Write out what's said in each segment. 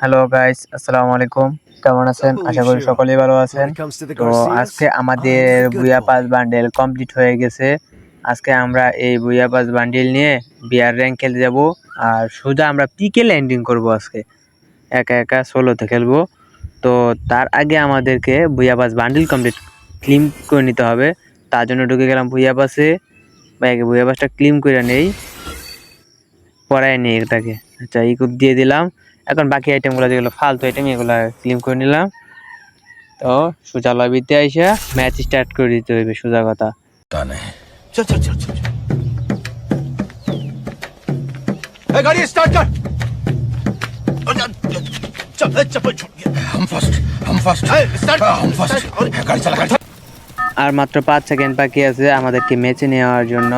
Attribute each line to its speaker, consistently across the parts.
Speaker 1: Hello guys, আসসালামু আলাইকুম। কেমন আছেন? আশা করি সকলেই ভালো আছেন। তো আজকে আমাদের বুয়া পাস বান্ডেল কমপ্লিট হয়ে গেছে। আজকে আমরা এই বুয়া পাস বান্ডেল নিয়ে বিয়ার র্যাঙ্ক খেলতে যাব। আর সোজা আমরা পিকে ল্যান্ডিং করব আজকে। একা একা সোলোতে খেলবো। তো তার আগে আমাদেরকে বুয়া পাস বান্ডেল কমপ্লিট ক্লেম করে নিতে হবে। তার জন্য ঢুকে গেলাম বুয়া পাসে। আগে বুয়া পাসটা ক্লেম করে নেই, পড়ায় নেই এটাকে। আচ্ছা, ইকুপ দিয়ে দিলাম। এখন বাকি আইটেমগুলো যেগুলো ফালতু আইটেম এগুলো ক্লেম করে নিলাম। তো সোজা লবিতে আইসা ম্যাচ স্টার্ট করে দিতে হইবে, সোজা কথা।
Speaker 2: चल चल चल चल ए गाड़ी स्टार्ट कर चल चप्पल छूट गया हम फर्स्ट स्टार्ट हम फर्स्ट गाड़ी चला गाड़ी
Speaker 1: আর মাত্র 5 সেকেন্ড বাকি আছে আমাদেরকে ম্যাচে নেওয়ার জন্য।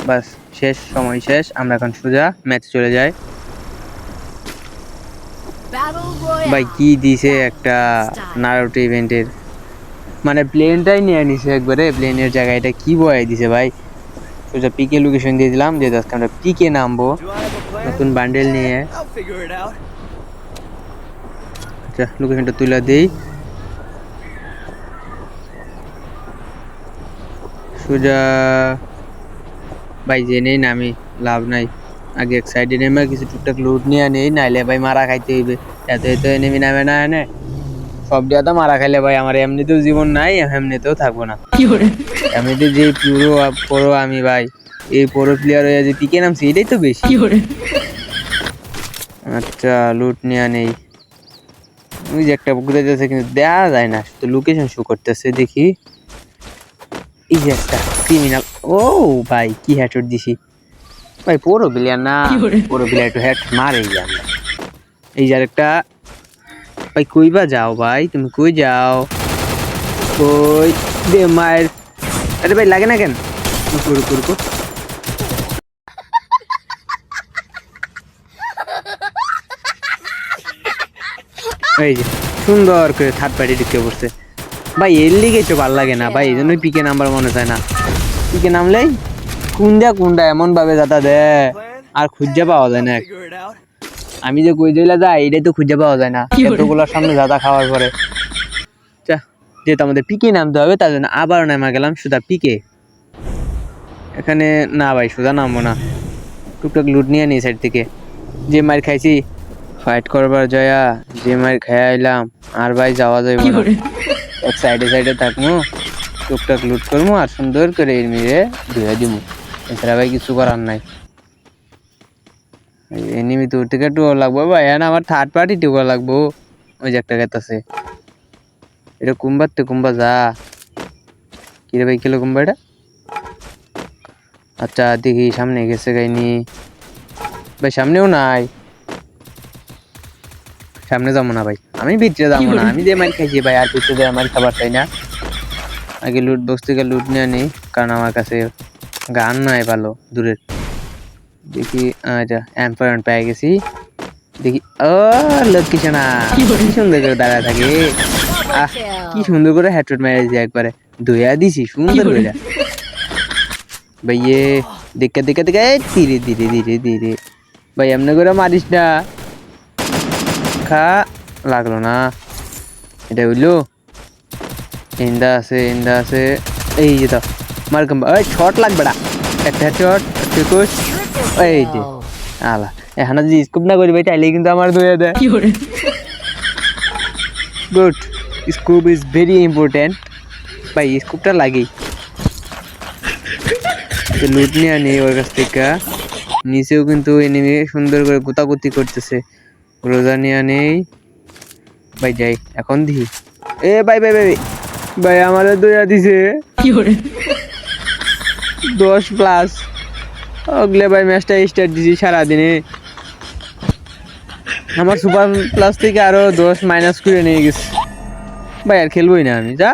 Speaker 1: বাস শেষ, সময় শেষ। আমরা এখন সোজা ম্যাচে চলে যাই। ভাই কি দিছে একটা নারুটো ইভেন্টের, মানে প্লেনটাই নিয়ে নিছে একবারে। প্লেনের জায়গায় এটা কি বয়াই দিছে ভাই। সোজা পিকে লোকেশন দিয়ে দিলাম যে আজকে আমরা পিকে নামবো নতুন বান্ডেল নিয়ে। আচ্ছা, লোকেশনটা তুলে দেই। সোজা ভাই জেনেই নামি লাভ নাই, আগে এক সাইডে নেমে কিছু টুকটাক লুট নিয়ে নেই, নাইলে ভাই মারা খাইতে হইবে। এত এত নেমে নামে না এনে সব দিয়া তো মারা খাইলে ভাই আমার এমনিতেও জীবন নাই, এমনিতেও থাকবো না। এমনিতে যে পুরো আমি ভাই, এই পুরো প্লেয়ার হয়ে যে পিকে নামছি এটাই তো বেশি। আচ্ছা, লুট নিয়ে নেই। ওই যে একটা বুক দিতেছে কিন্তু দেওয়া যায় না, শুধু লোকেশন শো করতেছে। দেখি এই যে একটা ক্রিমিনাল। ও ভাই কি হেডশট দিছি ভাই, পুরো প্লেয়ার না, পুরো প্লেয়ার তো হেড মারে আমরা। এই যে আরেকটা ভাই, কই বা যাও ভাই, তুমি কই যাও? কই দে মায়ের। আরে ভাই লাগে না কেন? রুকো রুকো। এই যে সুন্দর করে থার্ড পার্টি ঢুকে পড়ছে ভাই। এর লিগে তো ভালো লাগে না ভাই, এই জন্যই পিকে নাম্বার মনে চায় না। পিকে নামলেই কুন্ডা এমন ভাবে যাতা দেয় আর খুঁজে পাওয়া যায় না। আমি যে কই দিলা যাই এটাই তো খুঁজে পাওয়া যায় না এতগুলোর সামনে যাতা খাওয়ার পরে। যেহেতু আমাদের পিকে নামতে হবে তার জন্য আবার নামা গেলাম সোজা পিকে। এখানে না ভাই, সোজা নামবো না, টুকটাক লুট নিয়ে নিই সাইড থেকে। যে মার খাইছি ফাইট করবার জয়া, যে মার খেয়ে আইলাম আর ভাই যাওয়া যাইব না। এক সাইডে সাইডে থাকবো, টুকটাক লুট করবো আর সুন্দর করে এনিমিরে ধুয়ে দিব। এছাড়া ভাই কিছু করার নাই। এনিমি তোর থেকে টুকো লাগবো ভাই, এখন আমার থার্ড পার্টি টুকো লাগবো। ওই যে একটা গেত আছে, এটা কুম্বাতে কুম্বা যা। কিরে ভাই কিলো কুম্বা এটা? আচ্ছা দেখি সামনে গেছে গাইনি ভাই, সামনেও নাই। সামনে যাবো না ভাই, আমি ভিতরে যাবো না। আমি যে মার খাইছি ভাই, আর ভিতরে আমার খাবার চাই না। আগে লুট বক্স থেকে লুট নিয়ে নিই, কারণ আমার কাছে গান নাই ভালো দূরের। দেখি আচ্ছা এম্পায়ার পেয়ে গেছি। দেখি ও লক্ষ্মী না, কি সুন্দর করে দাঁড়ায় থাকে। কি সুন্দর করে হেডশট মেরে দিয়েছি একবারে, ধুয়া দিছি সুন্দর করে ভাই। দেখে দেখে দেখে ধীরে ধীরে ধীরে ধীরে ভাই, এমনি করে মারিস না। খা লাগলো না, এটা হইলো। ইন্দা আছে এই যে তো মার কম। ওই শট লাগবে না, একটা হেডশট টিকুস। এই যে আলা, এখন যদি স্কোপ না করি ভাই তাইলে কিন্তু আমার ধুয়ে দেয়। Good, scope is very important ভাই, স্কোপটা লাগেই। লুট নিয়ে আনি ওর কাছ থেকে। নিচেও কিন্তু এনিমি সুন্দর করে গোতাগুতি করতেছে। রোজা নিয়ে নেই ভাই, যাই এখন দিই। এ ভাই ভাই ভাই ভাই, আমাদের দইয়া দিছে 10+। ওগলে ভাই ম্যাচটা স্টার্ট দিছি সারাদিনে, আমার সুপার প্লাস থেকে আরো 10 মাইনাস করে নিয়ে গেছে ভাই। আর খেলবোই না আমি, যা।